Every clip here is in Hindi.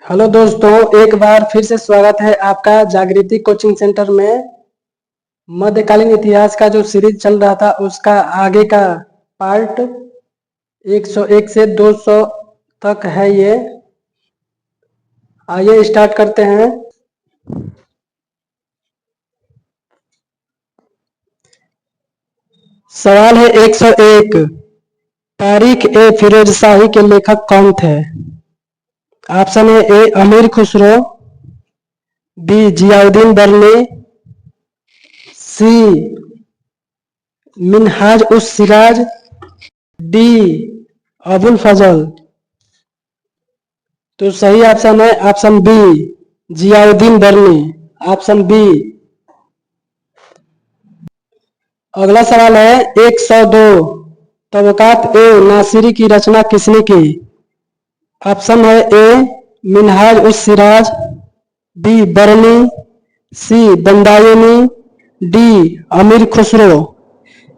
हेलो दोस्तों, एक बार फिर से स्वागत है आपका जागृति कोचिंग सेंटर में। मध्यकालीन इतिहास का जो सीरीज चल रहा था उसका आगे का पार्ट 101 से 200 तक है ये। आइए स्टार्ट करते हैं। सवाल है 101। तारीख ए फिरोज शाही के लेखक कौन थे? ऑप्शन है ए अमीर खुसरो, बी जियाउद्दीन बर्नी, सी मिनहाज उस सिराज, डी अबुल फजल। तो सही ऑप्शन है ऑप्शन बी जियाउद्दीन बर्नी, ऑप्शन बी। अगला सवाल है 102। तबकात ए नासिरी की रचना किसने की? ऑप्शन है ए मिनहाज उस सिराज, बी बरनी, सी बंदायनी, डी अमीर खुसरो।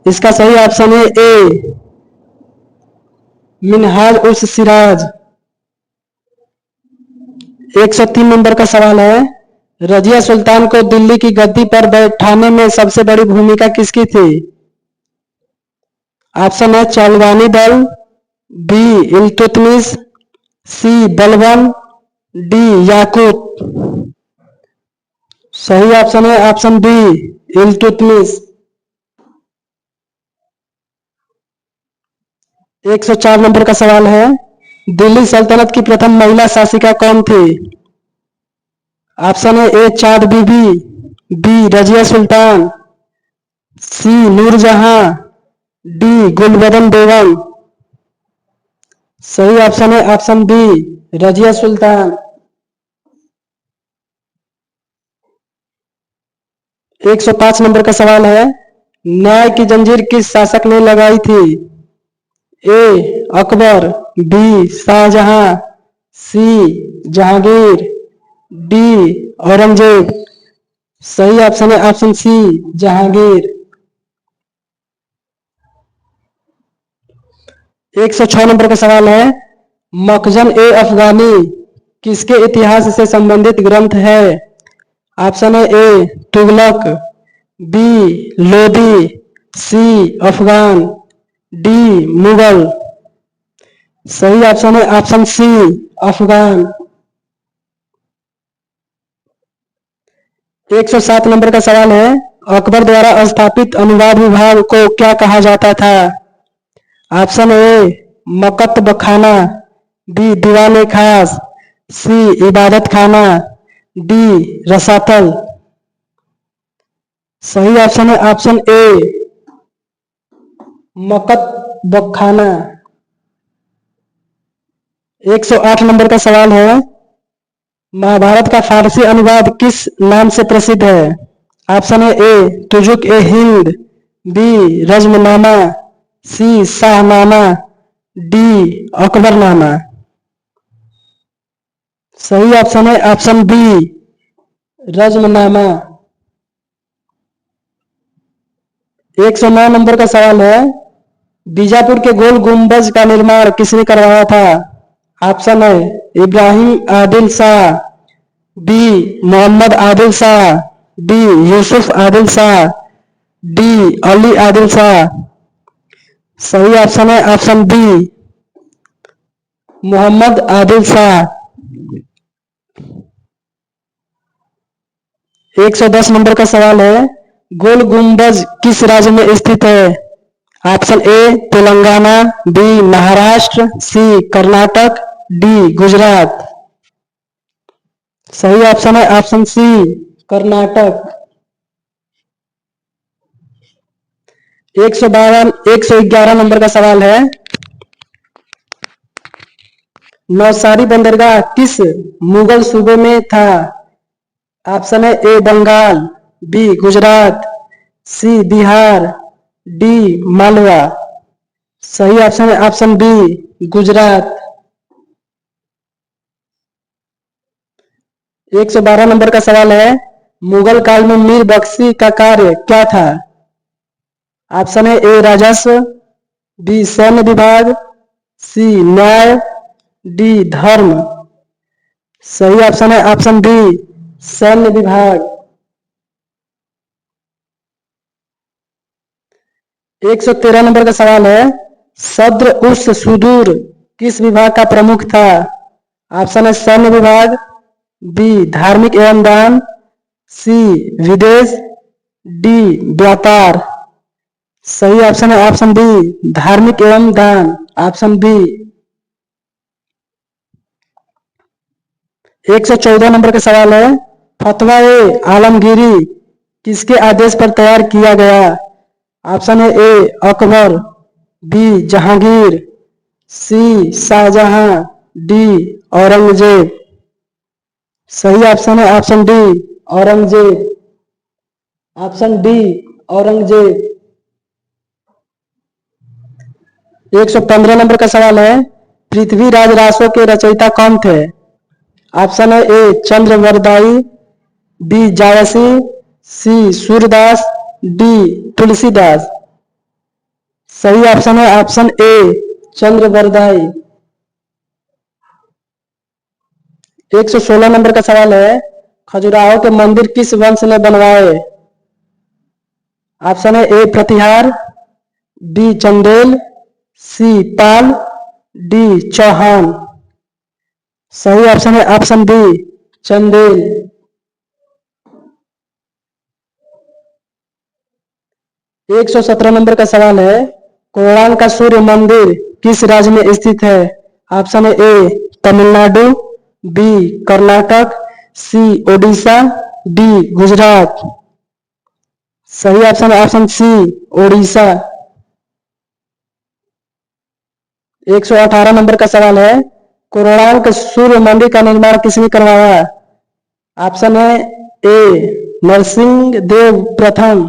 इसका सही ऑप्शन है ए मिनहाज उस सिराज। 103 नंबर का सवाल है, रजिया सुल्तान को दिल्ली की गद्दी पर बैठाने में सबसे बड़ी भूमिका किसकी थी? ऑप्शन है चालवानी दल, B Iltutmish, C Balban, D याकूत। सही ऑप्शन है ऑप्शन बी इल्तुतमिश। 104 नंबर का सवाल है, दिल्ली सल्तनत की प्रथम महिला शासिका कौन थी? ऑप्शन है ए चाँद बीबी, बी रजिया सुल्तान, सी नूरजहां, डी गुलबदन बेगम। सही ऑप्शन है option B Razia Sultan. 105 number का सवाल है, न्याय की जंजीर किस शासक ने लगाई थी? ए अकबर, बी शाहजहां, सी जहांगीर, डी औरंगजेब। सही ऑप्शन है ऑप्शन सी जहांगीर। 106 नंबर का सवाल है, मखजन ए अफगानी किसके इतिहास से संबंधित ग्रंथ है? ऑप्शन है ए तुगलक, बी लोदी, सी अफगान, डी मुगल। सही ऑप्शन है ऑप्शन सी अफगान। 107 नंबर का सवाल है, अकबर द्वारा स्थापित अनुवाद विभाग को क्या कहा जाता था? ऑप्शन ए मकतब खाना, बी दीवान खास, सी इबादत खाना, डी रसातल। सही ऑप्शन है ऑप्शन ए मकतब खाना। 108 नंबर का सवाल है, महाभारत का फारसी अनुवाद किस नाम से प्रसिद्ध है? ऑप्शन है ए तुजुक ए हिंद, बी रजमनामा, सी शाहनामा, डी अकबरनामा। सही ऑप्शन है ऑप्शन बी रजमनामा। 109 नंबर का सवाल है, बीजापुर के गोल गुंबज का निर्माण किसने करवाया था? ऑप्शन है Ibrahim Adil Shah, B Mohammed Adil Shah, D Yusuf Adil Shah, D Ali Adil Shah. सही ऑप्शन है option B Mohammed Adil Shah. 110 number का सवाल है, गोल गुंबज किस राज्य में स्थित है? Option A Telangana, B Maharashtra, C Karnataka, D Gujarat. सही ऑप्शन है ऑप्शन सी कर्नाटक। 111 नंबर का सवाल है, नौसारी बंदरगाह किस मुगल सूबे में था? ऑप्शन है ए बंगाल, बी गुजरात, सी बिहार, डी मालवा। सही ऑप्शन है ऑप्शन बी गुजरात। 112 नंबर का सवाल है, मुगल काल में मीर बख्शी का कार्य क्या था? ऑप्शन है ए राजस्व, बी सैन्य विभाग, सी न्याय, डी धर्म। सही ऑप्शन है ऑप्शन बी, सैन्य विभाग। 113 नंबर का सवाल है, सद्र उस सुदूर किस विभाग का प्रमुख था? ऑप्शन है सैन्य विभाग, बी धार्मिक एवं दान, सी विदेश, डी व्यापार। सही ऑप्शन है ऑप्शन बी, धार्मिक एवं दान, ऑप्शन बी। 114 नंबर का सवाल है, फतवा ए आलमगीरी किसके आदेश पर तैयार किया गया? ऑप्शन है ए अकबर, बी जहांगीर, सी शाहजहां, डी औरंगजेब। सही ऑप्शन है option D Aurangzeb, option D Aurangzeb. 115 number का सवाल है, पृथ्वीराज रासो के रचयिता कौन थे? ऑप्शन है ए चंद्रवरदाई, बी जायसी, सी सूरदास, डी तुलसीदास। सही ऑप्शन है ऑप्शन ए चंद्रवरदाई। 116 नंबर का सवाल है, खजुराहो के मंदिर किस वंश ने बनवाए? ऑप्शन है ए प्रतिहार, बी चंदेल, सी पाल, डी चौहान। सही ऑप्शन है ऑप्शन बी चंदेल। 117 नंबर का सवाल है, कोणार्क का सूर्य मंदिर किस राज्य में स्थित है? ऑप्शन है ए तमिलनाडु, बी कर्नाटक, सी ओडिशा, डी गुजरात। सही ऑप्शन है ऑप्शन सी ओडिशा। 118 नंबर का सवाल है, कोणार्क सूर्य मंदिर का निर्माण किसने करवाया? ऑप्शन है ए नरसिंह देव प्रथम,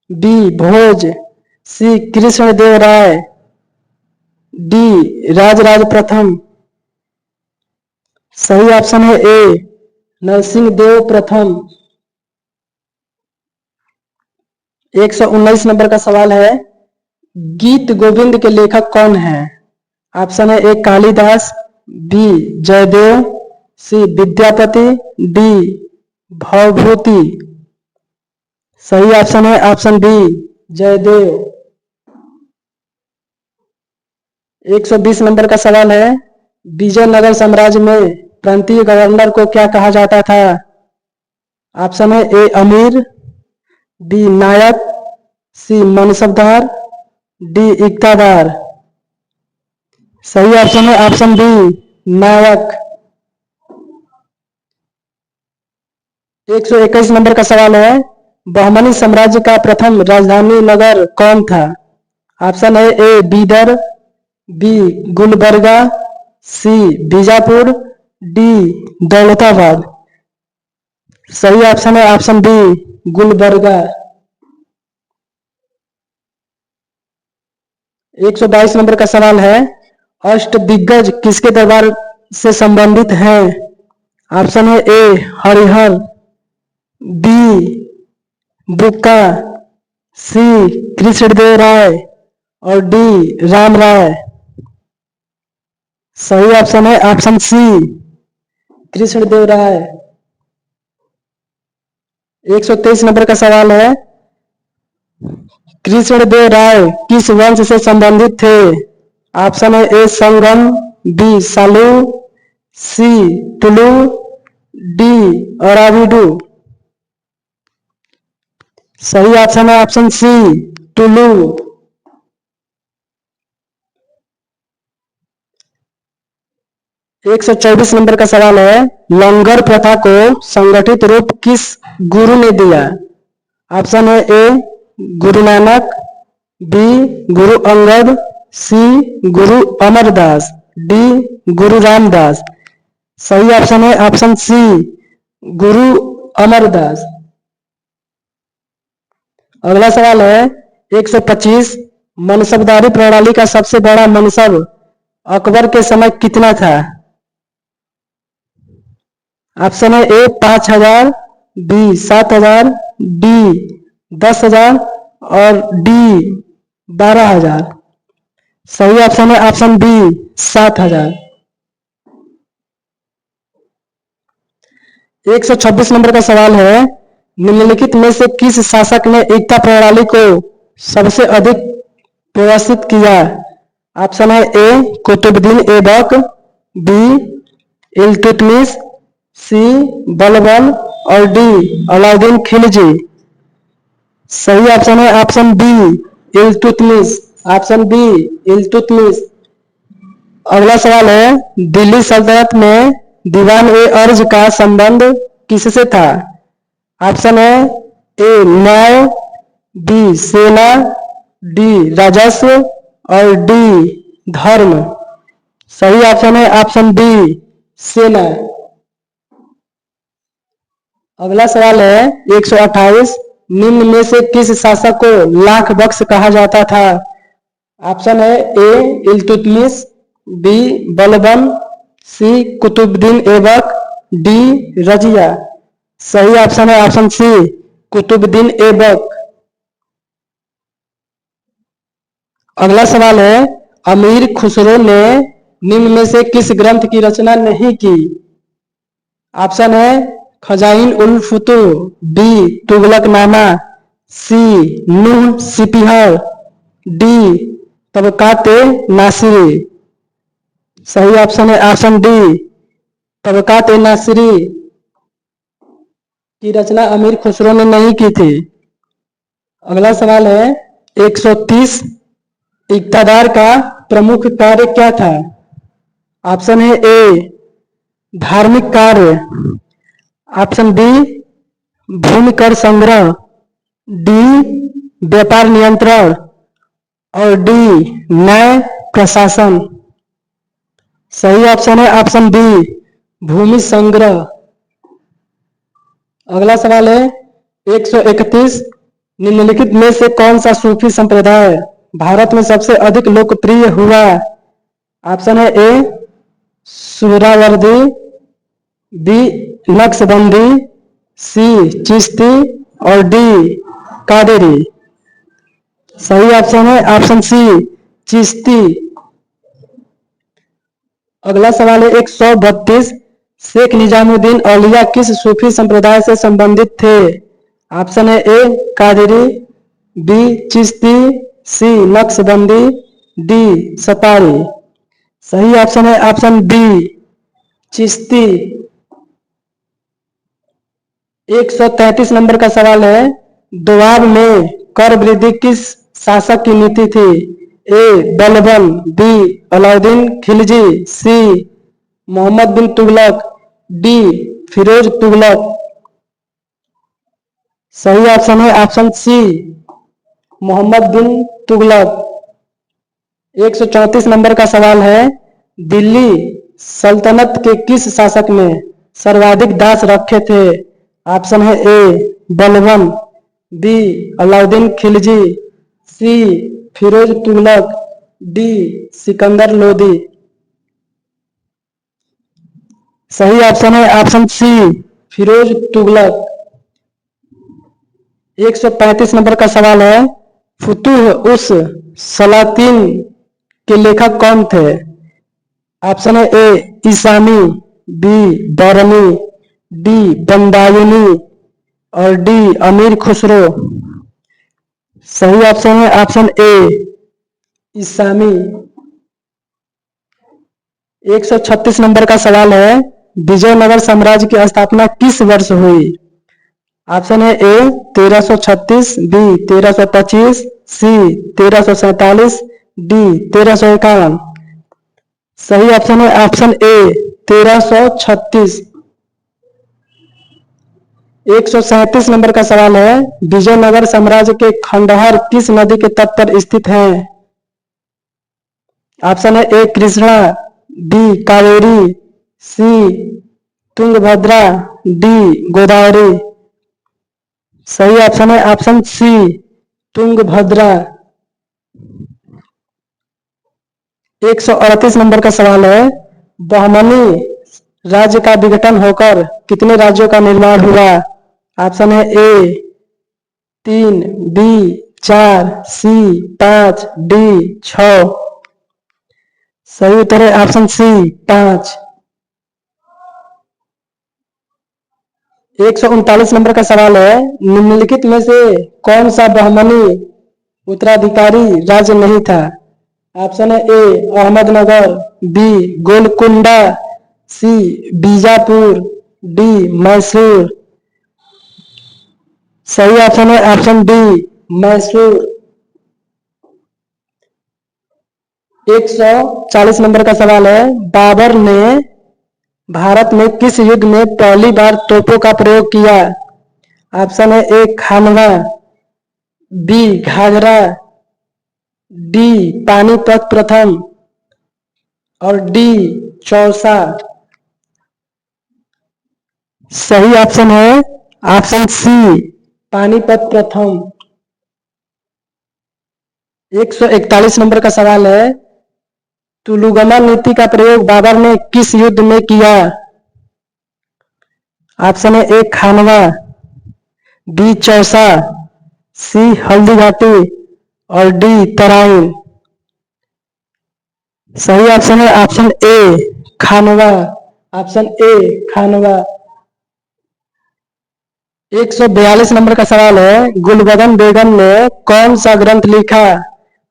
बी भोज, सी कृष्ण देव राय, डी राजराज प्रथम। सही ऑप्शन है ए नरसिंह देव प्रथम। 119 नंबर का सवाल है, गीत गोविंद के लेखक कौन है? ऑप्शन है ए कालिदास, बी जयदेव, सी विद्यापति, डी भवभूति। सही ऑप्शन है ऑप्शन बी जयदेव। 120 नंबर का सवाल है, विजयनगर साम्राज्य में प्रांतीय गवर्नर को क्या कहा जाता था? ऑप्शन है ए अमीर, बी नायक, सी मनसबदार, डी इक्तादार। सही ऑप्शन है ऑप्शन बी नायक। 121 नंबर का सवाल है, बहमनी साम्राज्य का प्रथम राजधानी नगर कौन था? ऑप्शन है ए बीदर, बी गुलबर्गा, सी बीजापुर, डी दौलताबाद। सही ऑप्शन है ऑप्शन बी गुलबर्गा। 122 नंबर का सवाल है, अष्टदिग्गज किसके दरबार से संबंधित हैं? ऑप्शन है ए हरिहर, बी बुक्का, सी कृष्णदेव राय और डी राम राय। सही ऑप्शन है ऑप्शन सी कृष्णदेव राय। 123 नंबर का सवाल है, कृष्णदेव राय किस वंश से संबंधित थे? ऑप्शन है ए संगम, बी सालू, सी टुलू, डी अराविडू। सही ऑप्शन है ऑप्शन सी टुलू। 124 नंबर का सवाल है, लंगर प्रथा को संगठित रूप किस गुरु ने दिया? ऑप्शन है ए गुरु नानक, बी गुरु अंगद, सी गुरु अमरदास, डी गुरु रामदास। सही ऑप्शन है ऑप्शन सी गुरु अमरदास। अगला सवाल है 125, मनसबदारी प्रणाली का सबसे बड़ा मनसब अकबर के समय कितना था? ऑप्शन है ए 5000, बी 7000, डी 10,000 और डी 12,000। सही ऑप्शन है ऑप्शन बी 7,000। 126 नंबर का सवाल है, निम्नलिखित में से किस शासक ने एकता प्रणाली को सबसे अधिक व्यवस्थित किया? ऑप्शन है A Qutbuddin Aibak, B Iltutmish, C Balban और डी अलाउद्दीन खिलजी। सही ऑप्शन है option B Iltutmish. Option B Iltutmish. अगला सवाल है, दिल्ली सल्तनत में दीवान ए अर्ज का संबंध किससे था? ऑप्शन है ए न्याय, बी सेना, डी राजस्व और डी धर्म। सही ऑप्शन है ऑप्शन बी सेना। अगला सवाल है 128, निम्न में से किस शासक को लाख बख्श कहा जाता था? ऑप्शन है ए इल्तुतमिश, बी बलबन, सी कुतुबुद्दीन ऐबक, डी रजिया। सही ऑप्शन है ऑप्शन सी कुतुबुद्दीन ऐबक। अगला सवाल है, अमीर खुसरो ने निम्न में से किस ग्रंथ की रचना नहीं की? ऑप्शन है खजाइन उल फुतूह, बी तुगलकनामा, सी नूह सिपिहर, डी तबकात नासिरी। सही ऑप्शन है ऑप्शन डी तबकात नासिरी की रचना अमीर खुसरो ने नहीं की थी। अगला सवाल है 130, इक़्तिदार का प्रमुख कार्य क्या था? ऑप्शन है ए धार्मिक कार्य, ऑप्शन बी भूमि कर संग्रह, डी व्यापार नियंत्रण और डी न्याय प्रशासन। सही ऑप्शन है ऑप्शन बी भूमि संग्रह। अगला सवाल है 131, निम्नलिखित में से कौन सा सूफी संप्रदाय भारत में सबसे अधिक लोकप्रिय हुआ? ऑप्शन है ए सुहरावर्दी, बी नक्शबंदी, सी चिश्ती और डी कादेरी। सही ऑप्शन है ऑप्शन सी चिश्ती। अगला सवाल है 132, शेख निजामुद्दीन औलिया किस सूफी संप्रदाय से संबंधित थे? ऑप्शन है ए कादरी, बी चिश्ती, सी नक्शबंदी, डी सतारी। सही ऑप्शन है ऑप्शन बी चिश्ती। 133 नंबर का सवाल है, दोआब में कर वृद्धि किस शासक की नीति थी? ए बलबन, बी अलाउद्दीन खिलजी, सी मोहम्मद बिन तुगलक, डी फिरोज तुगलक। सही ऑप्शन है ऑप्शन सी मोहम्मद बिन तुगलक। 134 नंबर का सवाल है, दिल्ली सल्तनत के किस शासक ने सर्वाधिक दास रखे थे? ऑप्शन है A Balban, B Alauddin Khilji, C Firoz Tughlaq, D Sikandar Lodi. सही ऑप्शन है option C Firoz Tughlaq. 135 number का सवाल है, फुतूह उस सलातीन के लेखक कौन थे? ऑप्शन है ए ईसामी, बी बैरनी, डी बंदायूनी और डी अमीर खुसरो। सही ऑप्शन है ऑप्शन ए ईसामी। 136 नंबर का सवाल है, विजयनगर साम्राज्य की स्थापना किस वर्ष हुई? ऑप्शन है ए 1336, बी 1325, सी 1347, डी 1351। सही ऑप्शन है ऑप्शन ए 1336। 137 नंबर का सवाल है, विजयनगर साम्राज्य के खंडहर किस नदी के तट पर स्थित हैं? ऑप्शन है ए कृष्णा, बी कावेरी, सी तुंगभद्रा, डी गोदावरी। सही ऑप्शन है ऑप्शन सी तुंगभद्रा। 138 नंबर का सवाल है, बहमनी राज्य का विघटन होकर कितने राज्यों का निर्माण हुआ? ऑप्शन है ए 3, बी 4, सी 5, डी 6। सही उत्तर है ऑप्शन सी 5। 139 नंबर का सवाल है, निम्नलिखित में से कौन सा बहमनी उत्तराधिकारी राज्य नहीं था? ऑप्शन है ए अहमदनगर, बी गोलकुंडा, सी बीजापुर, डी मैसूर। सही ऑप्शन है ऑप्शन डी मैसूर। 140 नंबर का सवाल है, बाबर ने भारत में किस युद्ध में पहली बार तोपों का प्रयोग किया? ऑप्शन है ए खानवा, बी घाघरा, डी पानीपत प्रथम और डी चौसा। सही ऑप्शन है ऑप्शन सी पानीपत प्रथम। 141 नंबर का सवाल है, तुलुगमा नीति का प्रयोग बाबर ने किस युद्ध में किया? ऑप्शन है ए खानवा, बी चौसा, सी हल्दी घाटी और डी तराइन। सही ऑप्शन है option A Khanwa. Option A Khanwa. 142 number का सवाल है, गुलबदन बेगम ने कौन सा ग्रंथ लिखा?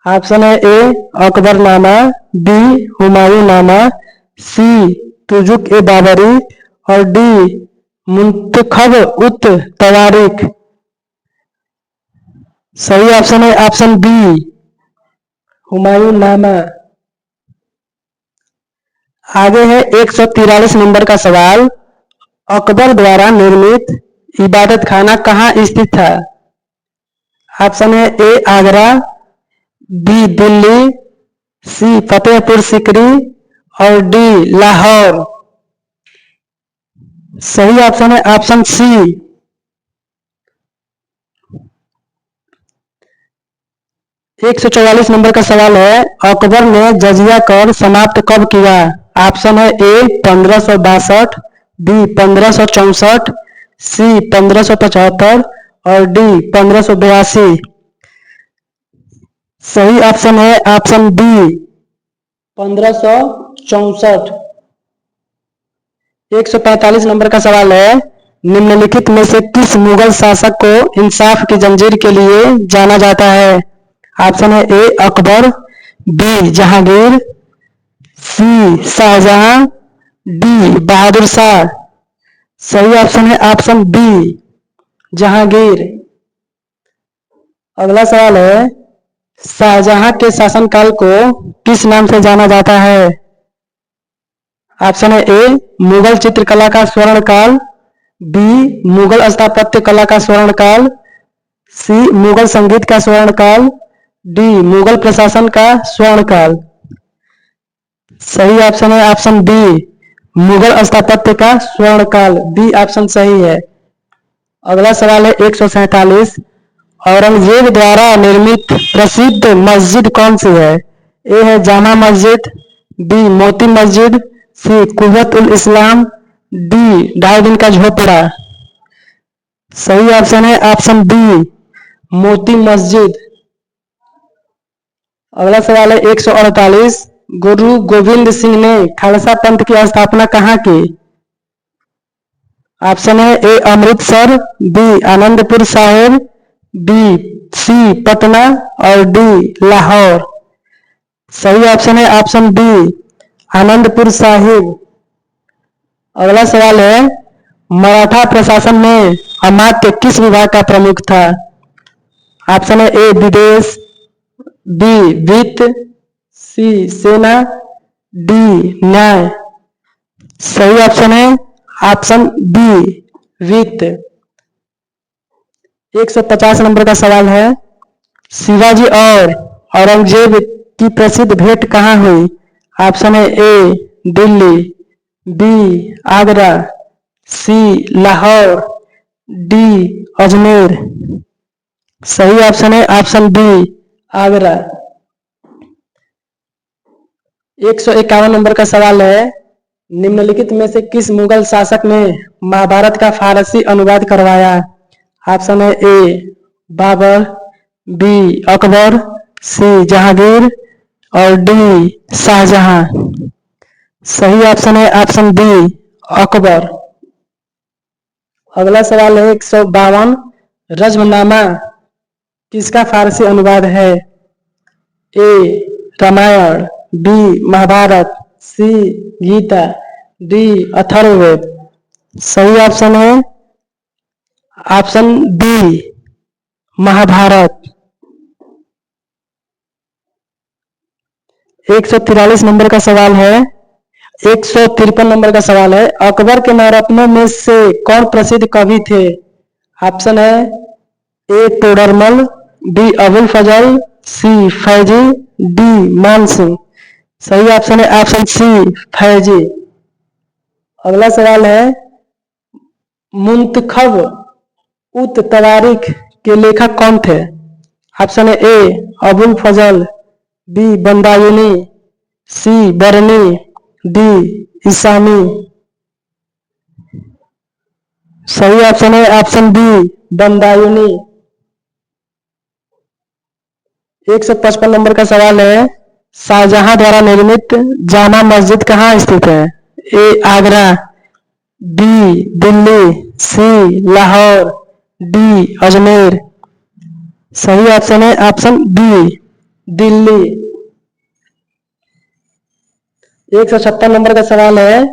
ऑप्शन है ए अकबरनामा, बी हुमायूंनामा, सी तुजुक ए बाबरी और डी मुंतखब उत तवारीख। सही ऑप्शन है ऑप्शन बी हुमायूंनामा। आगे है 143 नंबर का सवाल, अकबर द्वारा निर्मित इबादत खाना कहाँ स्थित था? ऑप्शन है ए आगरा, बी दिल्ली, सी फतेहपुर सीकरी और डी लाहौर। सही ऑप्शन है ऑप्शन सी। 144 नंबर का सवाल है, अकबर ने जजिया कर समाप्त कब किया? ऑप्शन है ए 1562, बी 1564, सी 1575 और डी 1582। सही ऑप्शन है ऑप्शन बी 1564। 145 नंबर का सवाल है, निम्नलिखित में से किस मुगल शासक को इंसाफ की जंजीर के लिए जाना जाता है? ऑप्शन है ए अकबर, बी जहांगीर, सी शाहजहां, डी बहादुर शाह। सही ऑप्शन है ऑप्शन बी जहांगीर। अगला सवाल है, शाहजहां के शासनकाल को किस नाम से जाना जाता है? ऑप्शन है ए मुगल चित्रकला का स्वर्ण काल, बी मुगल स्थापत्य कला का स्वर्ण काल, सी मुगल संगीत का स्वर्ण काल, डी मुगल प्रशासन का स्वर्ण काल। सही ऑप्शन है ऑप्शन बी मुगल स्थापत्य का स्वर्ण काल, बी ऑप्शन सही है। अगला सवाल है 147, औरंगजेब द्वारा निर्मित प्रसिद्ध मस्जिद कौन सी है? ए है जामा मस्जिद, बी मोती मस्जिद, सी कुव्वत उल इस्लाम, डी 2.5 दिन का झोपड़ा। सही ऑप्शन है ऑप्शन बी मोती मस्जिद। अगला सवाल है 148, गुरु गोविंद सिंह ने खालसा पंथ की स्थापना कहाँ की? ऑप्शन है A Amritsar, B Anandpur Sahib, B C Patna और डी लाहौर। सही ऑप्शन है ऑप्शन बी आनंदपुर साहिब। अगला सवाल है, मराठा प्रशासन में अमात्य किस विभाग का प्रमुख था? ऑप्शन है ए विदेश, बी वित्त, सी सेना, डी न्याय। सही ऑप्शन है ऑप्शन बी वित्त। 150 नंबर का सवाल है, शिवाजी और औरंगजेब की प्रसिद्ध भेंट कहाँ हुई? ऑप्शन है ए दिल्ली, बी आगरा, सी लाहौर, डी अजमेर। सही ऑप्शन है ऑप्शन बी आगरा। 151 नंबर का सवाल है, निम्नलिखित में से किस मुगल शासक ने महाभारत का फारसी अनुवाद करवाया? ऑप्शन है ए बाबर, बी अकबर, सी जहांगीर और डी शाहजहां। सही ऑप्शन है ऑप्शन बी अकबर। अगला सवाल है 152। रज्मनामा किसका फारसी अनुवाद है? ए रामायण, बी महाभारत, सी गीता, डी अथर्ववेद। सही ऑप्शन है ऑप्शन बी महाभारत। 143 नंबर का सवाल है। 153 नंबर का सवाल है। अकबर के नवरत्नों में से कौन प्रसिद्ध कवि थे? ऑप्शन है ए तोडरमल, बी अबुल फजल, सी फैजी, डी मान सिंह। सही ऑप्शन है ऑप्शन सी फैजी। अगला सवाल है मुंतखब उत तवारीख के लेखक कौन थे? ऑप्शन है ए अबुल फजल, बी बंदायूनी, सी बरनी, डी इसामी। सही ऑप्शन है ऑप्शन बी बंदायूनी। 155 नंबर का सवाल है। शाहजहां द्वारा निर्मित जामा मस्जिद कहाँ स्थित है? ए आगरा, बी दिल्ली, सी लाहौर, डी अजमेर। सही ऑप्शन है ऑप्शन बी दिल्ली। 156 नंबर का सवाल है।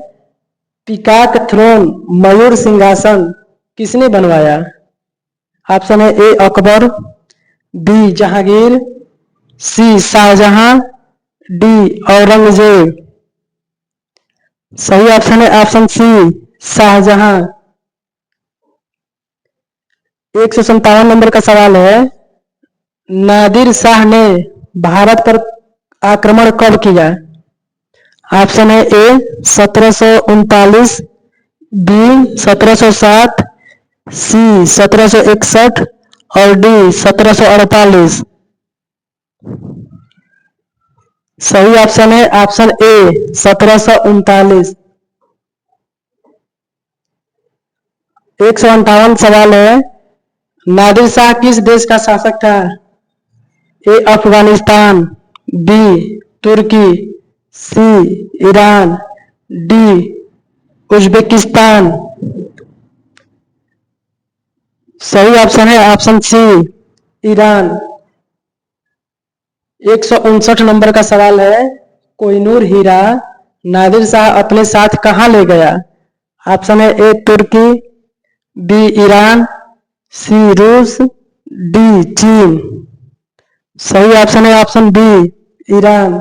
पीकॉक थ्रोन मयूर सिंहासन किसने बनवाया? ऑप्शन है ए अकबर, बी जहांगीर, सी शाहजहां, डी औरंगजेब। सही ऑप्शन है ऑप्शन सी शाहजहां। 157 नंबर का सवाल है। नादिर शाह ने भारत पर आक्रमण कब किया? ऑप्शन है ए 1739, बी 1760, सी 1761 और डी 1748। सही ऑप्शन है ऑप्शन ए 1739। 158 सवाल है। नादिर शाह किस देश का शासक था? ए अफगानिस्तान, बी तुर्की, सी ईरान, डी उज्बेकिस्तान। सही ऑप्शन है ऑप्शन सी ईरान। 159 नंबर का सवाल है। कोहिनूर हीरा नादिर शाह अपने साथ कहां ले गया? ऑप्शन है ए तुर्की, बी ईरान, सी रूस, डी चीन। सही ऑप्शन है ऑप्शन बी ईरान।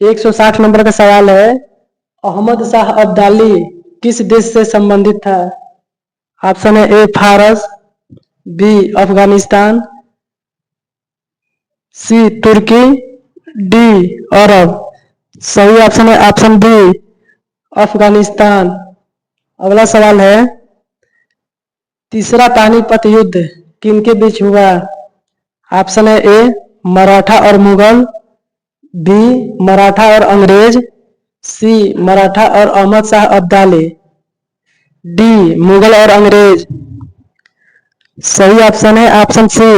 160 नंबर का सवाल है। अहमद शाह अब्दाली किस देश से संबंधित था? ऑप्शन है ए फारस, बी अफगानिस्तान, सी तुर्की, डी अरब। सही ऑप्शन है ऑप्शन बी अफगानिस्तान। अगला सवाल है। तीसरा पानीपत युद्ध किनके बीच हुआ? ऑप्शन है ए मराठा और मुगल, बी मराठा और अंग्रेज, सी मराठा और अहमद शाह अब्दाली, डी मुगल और अंग्रेज। सही ऑप्शन है ऑप्शन सी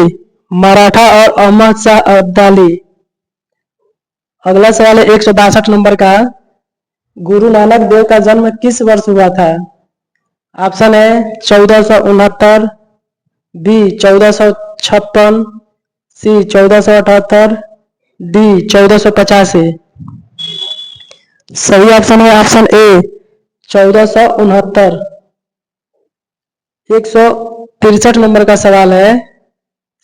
मराठा और अहमद शाह अब्दाली। अगला सवाल है 162 नंबर का। गुरु नानक देव का जन्म किस वर्ष हुआ था? ऑप्शन है 1469, बी 1456, सी 1478, डी 1485। सही ऑप्शन है ऑप्शन ए 1469। 163 नंबर का सवाल है।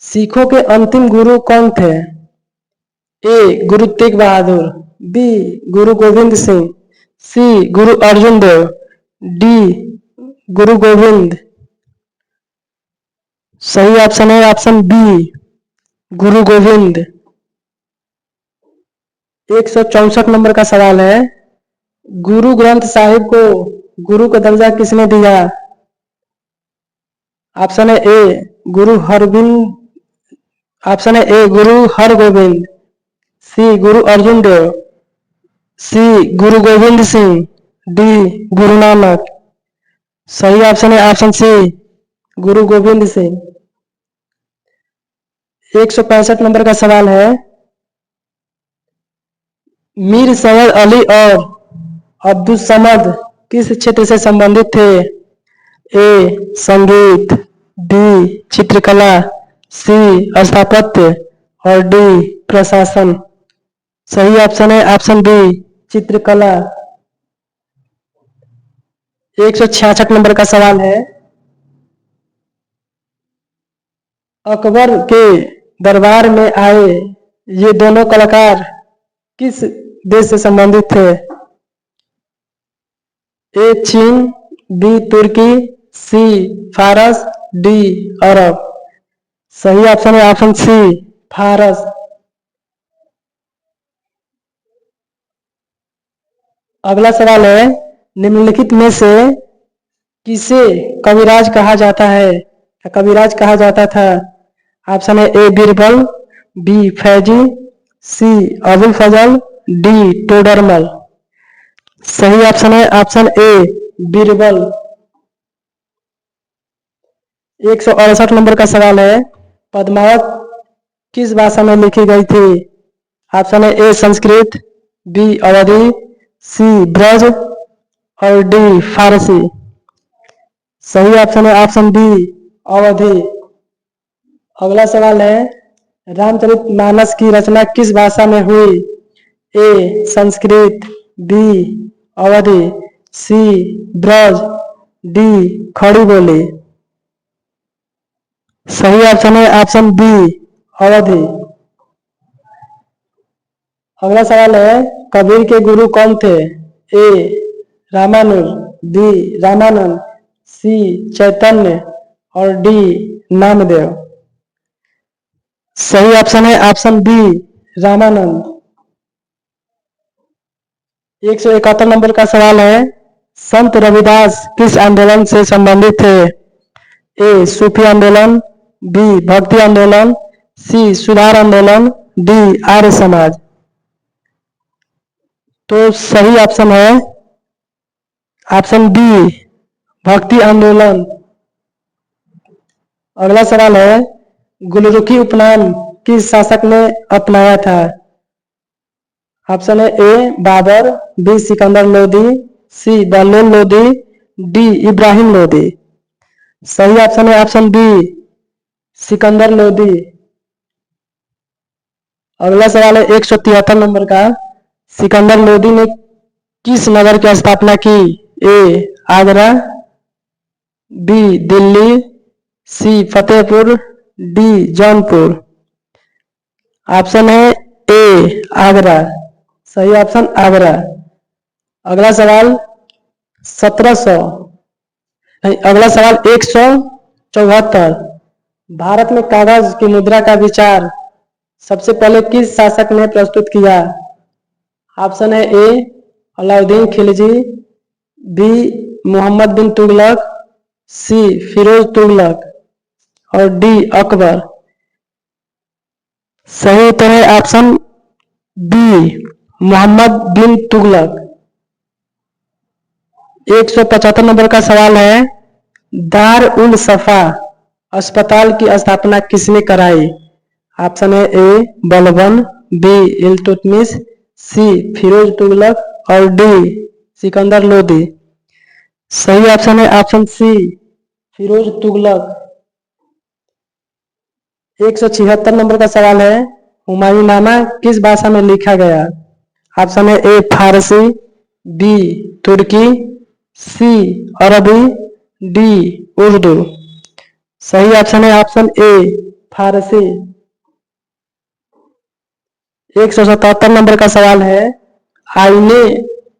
सिखों के अंतिम गुरु कौन थे? ए गुरु तेग बहादुर, बी गुरु गोविंद सिंह, सी गुरु अर्जुन देव, डी गुरु गोविंद। सही ऑप्शन है ऑप्शन बी गुरु गोविंद। 164 नंबर का सवाल है। गुरु ग्रंथ साहिब को गुरु का दर्जा किसने दिया? ऑप्शन है ए गुरु हरगोविंद, ऑप्शन है ए गुरु हरगोविंद, सी गुरु अर्जुन देव, सी गुरु गोविंद सिंह, डी गुरु नानक। सही ऑप्शन है ऑप्शन सी गुरु गोविंद सिंह। 165 नंबर का सवाल है। मीर सैयद अली और अब्दुल समद किस क्षेत्र से संबंधित थे? ए संगीत, बी चित्रकला, सी स्थापत्य और डी प्रशासन। सही ऑप्शन है ऑप्शन बी चित्रकला। 166 नंबर का सवाल है, अकबर के दरबार में आए ये दोनों कलाकार किस देश से संबंधित थे? ए चीन, बी तुर्की, सी फारस, डी अरब। सही ऑप्शन है ऑप्शन सी फारस। अगला सवाल है, निम्नलिखित में से किसे कविराज कहा जाता है या कविराज कहा जाता था? ऑप्शन है ए बीरबल, बी फैजी, सी अबुल फजल, डी टोडरमल। सही ऑप्शन है ऑप्शन ए बीरबल। 168 नंबर का सवाल है, पद्मावत किस भाषा में लिखी गई थी? ऑप्शन है ए संस्कृत, बी अवधी, सी ब्रज और डी फारसी। सही ऑप्शन है ऑप्शन बी अवधी। अगला सवाल है, रामचरितमानस की रचना किस भाषा में हुई? ए संस्कृत, बी अवधी, सी ब्रज, डी खड़ी बोली। सही ऑप्शन है ऑप्शन बी अवधी। अगला सवाल है, कबीर के गुरु कौन थे? ए रामानुज, बी रामानंद, सी चैतन्य और डी नामदेव। सही ऑप्शन है ऑप्शन बी रामानंद। 171 नंबर का सवाल है, संत रविदास किस आंदोलन से संबंधित थे? ए सूफी आंदोलन, बी भक्ति आंदोलन, सी सुधार आंदोलन, डी आर्य समाज। तो सही ऑप्शन है ऑप्शन बी भक्ति आंदोलन। अगला सवाल है, गुलरुखी उपनाम किस शासक ने अपनाया था? ऑप्शन है ए बाबर, बी सिकंदर लोदी, सी बहलोल लोदी, डी इब्राहिम लोदी। सही ऑप्शन है ऑप्शन बी सिकंदर लोदी। अगला सवाल है 173 नंबर का, सिकंदर लोदी ने किस नगर की स्थापना की? ए आगरा, बी दिल्ली, सी फतेहपुर, डी जौनपुर। ऑप्शन है ए आगरा। सही ऑप्शन आगरा। अगला सवाल 1700 अगला सवाल 174, भारत में कागज की मुद्रा का विचार सबसे पहले किस शासक ने प्रस्तुत किया? ऑप्शन है ए अलाउद्दीन खिलजी, बी मोहम्मद बिन तुगलक, सी फिरोज तुगलक और डी अकबर। सही उत्तर है option B Mohammed bin Tughlaq. 175 number का सवाल है, दार उल सफा अस्पताल की स्थापना किसने कराई? ऑप्शन है A Balban, B Iltutmish, C Firoz Tughlaq और डी सिकंदर लोदी। सही ऑप्शन है option C Firoz Tughlaq. 176 number का सवाल है, हुमायूंनामा किस भाषा में लिखा गया? ऑप्शन है ए फारसी, बी तुर्की, सी अरबी, डी उर्दू। सही ऑप्शन है ऑप्शन ए फारसी। 177 नंबर का सवाल है, आईने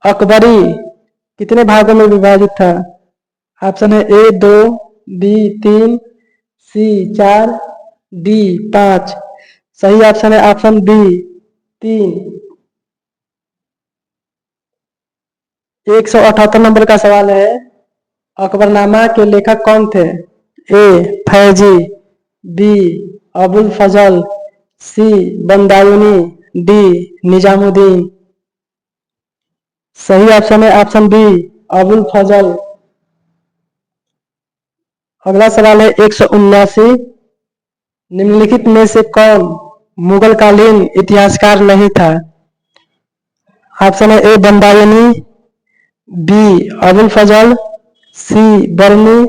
अकबरी कितने भागों में विभाजित था? ऑप्शन है ए 2, बी 3, सी 4, डी 5। सही ऑप्शन है ऑप्शन बी 3। 178 नंबर का सवाल है, अकबरनामा के लेखक कौन थे? ए फैजी, बी अबुल फजल, सी बंदायूनी, डी निजामुद्दीन। सही ऑप्शन है ऑप्शन बी अबुल फजल। अगला सवाल है 179, निम्नलिखित में से कौन मुगल कालीन इतिहासकार नहीं था? ऑप्शन है ए बंदायूनी, बी अबुल फजल, सी बरनी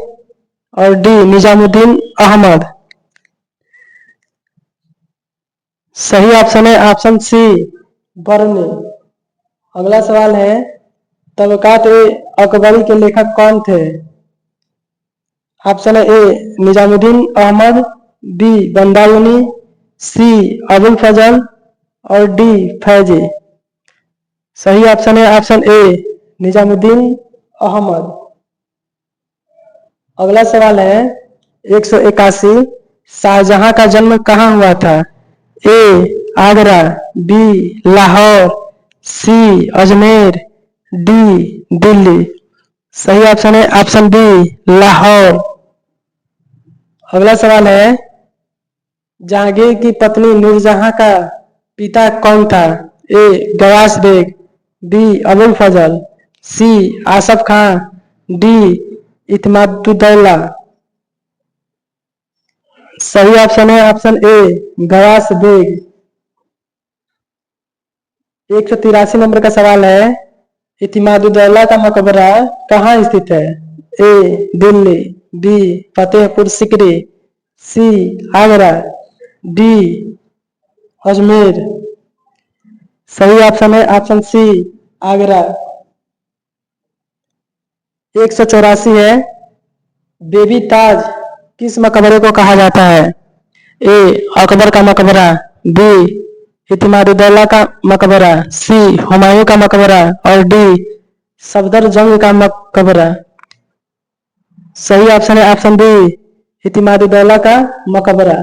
और डी निजामुद्दीन अहमद। सही ऑप्शन है ऑप्शन सी बरनी। अगला सवाल है तबकात ए अकबरी के लेखक कौन थे? ऑप्शन है ए निजामुद्दीन अहमद, बी बंदायूनी, सी अबुल फजल और डी फैजी। सही ऑप्शन है ऑप्शन ए निजामुद्दीन अहमद। अगला सवाल है 181 शाहजहां का जन्म कहाँ हुआ था? ए आगरा, बी लाहौर, सी अजमेर, डी दिल्ली। सही ऑप्शन है ऑप्शन बी लाहौर। अगला सवाल है जहांगीर की पत्नी नूरजहां का पिता कौन था? ए गयास बेग, बी अबुल फजल, सी आसफ खां, डी इत्मादुद्दौला। सही ऑप्शन है ऑप्शन ए गयास बेग। 183 नंबर का सवाल है इत्मादुद्दौला का मकबरा कहाँ स्थित है? ए दिल्ली, बी फतेहपुर सिकरी, सी आगरा, डी अजमेर। सही ऑप्शन है ऑप्शन सी आगरा। 184 है बेबी ताज किस मकबरे को कहा जाता है? ए अकबर का मकबरा, बी इत्मादुद्दौला का मकबरा, सी हुमायूं का मकबरा और डी सफदर जंग का मकबरा। सही ऑप्शन है ऑप्शन बी इत्मादुद्दौला का मकबरा।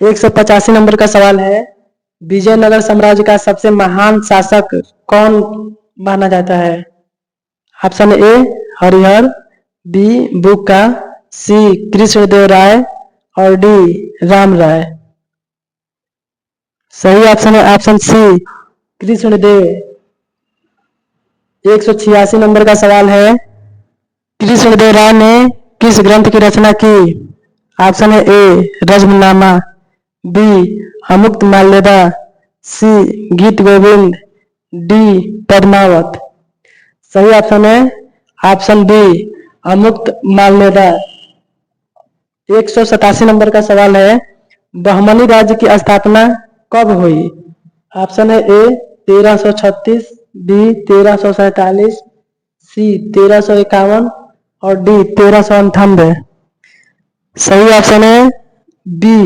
185 नंबर का सवाल है विजयनगर साम्राज्य का सबसे महान शासक कौन माना जाता है? ऑप्शन ए हरिहर, बी बुक्का, सी कृष्णदेवराय और डी राम राय। सही ऑप्शन है ऑप्शन सी कृष्णदेव। 186 नंबर का सवाल है कृष्णदेवराय ने किस ग्रंथ की रचना की? ऑप्शन है ए रजमनामा, बी अमुक्तमाल्यदा, सी गीत गोविंद, डी पद्मावत। सही ऑप्शन है ऑप्शन बी अमुक्तमाल्यदा। 187 नंबर का सवाल है बहमनी राज्य की स्थापना कब हुई? ऑप्शन है ए 1336, बी 1347, सी 1351 और डी 1398। सही ऑप्शन है बी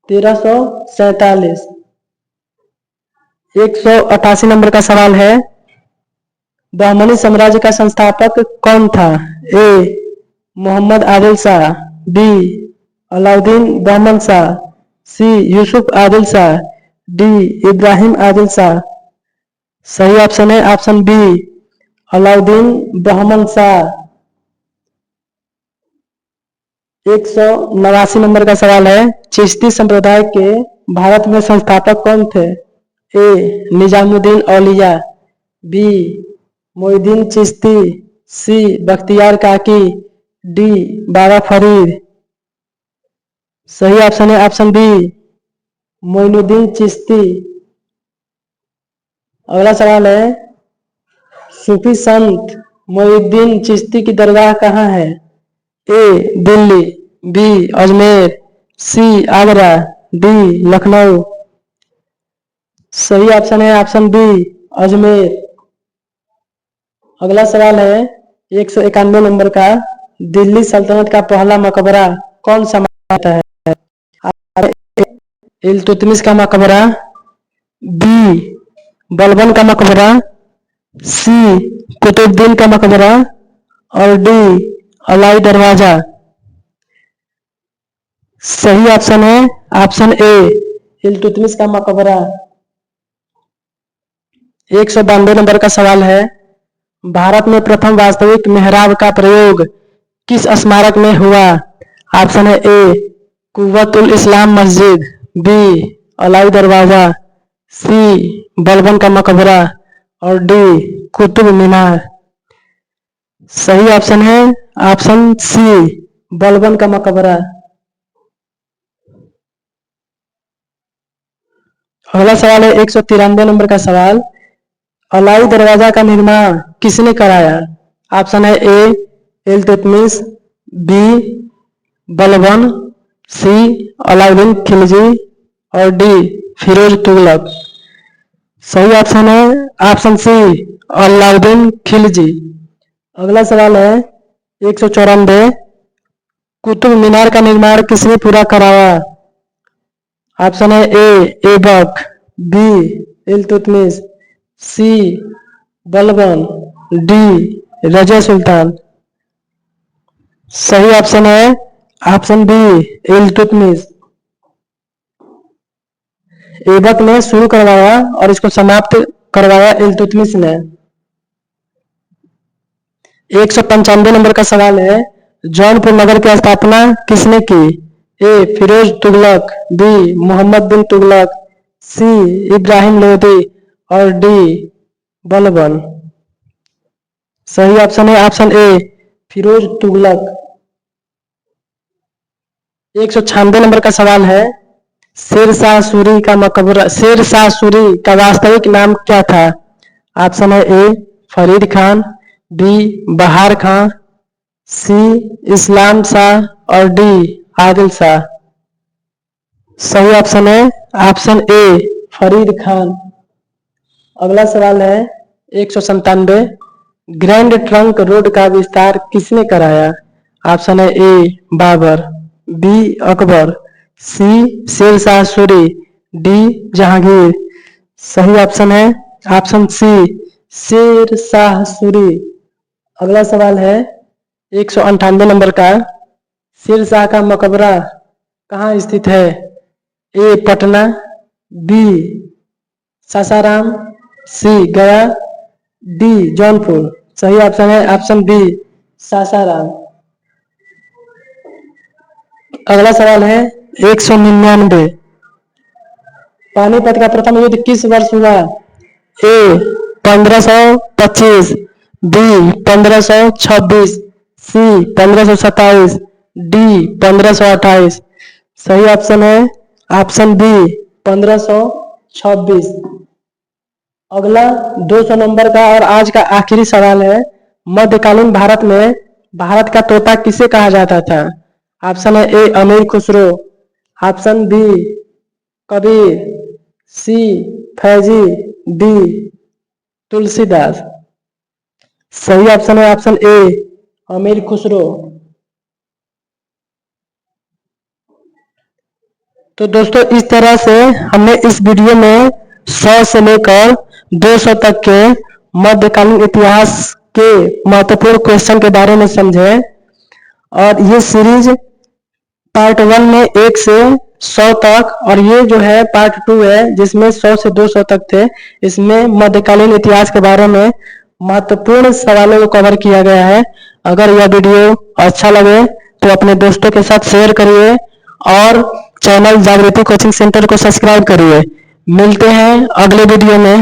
1347। 188 नंबर का सवाल है बहमनी साम्राज्य का संस्थापक कौन था? A Mohammed Adil Shah, B Alauddin Bahman Shah, C Yusuf Adil Shah, D Ibrahim Adil Shah. सही ऑप्शन है option B Alauddin Bahman Shah. 189 number का सवाल है चिश्ती संप्रदाय के भारत में संस्थापक कौन थे? ए निजामुद्दीन औलिया, बी मोइनुद्दीन चिश्ती, सी बख्तियार काकी, डी बाबा फरीद। सही ऑप्शन है ऑप्शन बी मोइनुद्दीन चिश्ती। अगला सवाल है सूफी संत मोइनुद्दीन चिश्ती की दरगाह कहाँ है? ए दिल्ली, बी अजमेर, सी आगरा, डी लखनऊ। सही ऑप्शन है ऑप्शन बी अजमेर। अगला सवाल है 191 नंबर का दिल्ली सल्तनत का पहला मकबरा कौन सा माना जाता है? इल्तुतमिश का मकबरा, बी बलबन का मकबरा, सी कुतुबुद्दीन का मकबरा और डी अलाई दरवाजा। सही ऑप्शन है ऑप्शन ए इल्तुतमिश का मकबरा। 192 नंबर का सवाल है भारत में प्रथम वास्तविक मेहराब का प्रयोग किस स्मारक में हुआ? ऑप्शन है ए कुव्वतुल इस्लाम मस्जिद, बी अलाई दरवाजा, सी बलबन का मकबरा और डी कुतुब मीनार। सही ऑप्शन है ऑप्शन सी बलबन का मकबरा। अगला सवाल है 193 नंबर का सवाल अलाई दरवाजा का निर्माण किसने कराया? ऑप्शन है ए इल्तुतमिश, बी बलबन, सी अलाउद्दीन खिलजी और डी फिरोज तुगलक। सही ऑप्शन है ऑप्शन सी अलाउद्दीन खिलजी। अगला सवाल है 194, कुतुब मीनार का निर्माण किसने पूरा कराया? ऑप्शन है ए Aibak, B Iltutmish, C Balban, D Razia Sultan. सही ऑप्शन है ऑप्शन बी इल्तुतमिश। ऐबक ने शुरू करवाया और इसको समाप्त करवाया इल्तुतमिश ने। 195 नंबर का सवाल है, जौनपुर नगर की स्थापना किसने की? A Firoz Tughlaq, B Mohammed bin Tughlaq, C Ibrahim Lodi और डी बलबन। सही ऑप्शन है option A Firoz Tughlaq. 196 number का सवाल है, शेर शाह सूरी का मकबरा, शेर शाह सूरी का वास्तविक नाम क्या था? ऑप्शन है ए फरीद खान, बी बहार खां, सी इस्लाम शाह और डी आदिल शाह। सही ऑप्शन है ऑप्शन ए फरीद खान। अगला सवाल है 197, ग्रैंड ट्रंक रोड का विस्तार किसने कराया? ऑप्शन है ए बाबर, बी अकबर, सी शेर शाह सूरी, डी जहांगीर। सही ऑप्शन है ऑप्शन सी शेर शाह सूरी। अगला सवाल है 198 नंबर का, शेर शाह का मकबरा कहाँ स्थित है? ए पटना, बी सासाराम, सी गया, डी जौनपुर। सही ऑप्शन है ऑप्शन बी सासाराम। अगला सवाल है 199, पानीपत का प्रथम युद्ध किस वर्ष हुआ? ए 1525, बी 1526, सी 1527, डी 1528। सही ऑप्शन है ऑप्शन बी 1526। अगला 200 नंबर का और आज का आखिरी सवाल है, मध्यकालीन भारत में भारत का तोता किसे कहा जाता था? ऑप्शन है ए अमीर खुसरो, ऑप्शन बी कबीर, सी फैजी, डी तुलसीदास। सही ऑप्शन है ऑप्शन ए अमीर खुसरो। तो दोस्तों इस तरह से हमने इस वीडियो में 100 से लेकर 200 तक के मध्यकालीन इतिहास के महत्वपूर्ण क्वेश्चन के बारे में समझे। और ये सीरीज पार्ट 1 में 1 से 100 तक, और ये जो है पार्ट 2 है जिसमें 100 से 200 तक थे। इसमें मध्यकालीन इतिहास के बारे में महत्वपूर्ण सवालों को कवर किया गया है। अगर यह वीडियो अच्छा लगे तो अपने दोस्तों के साथ शेयर करिए और चैनल जागृति कोचिंग सेंटर को सब्सक्राइब करिए। मिलते हैं अगले वीडियो में।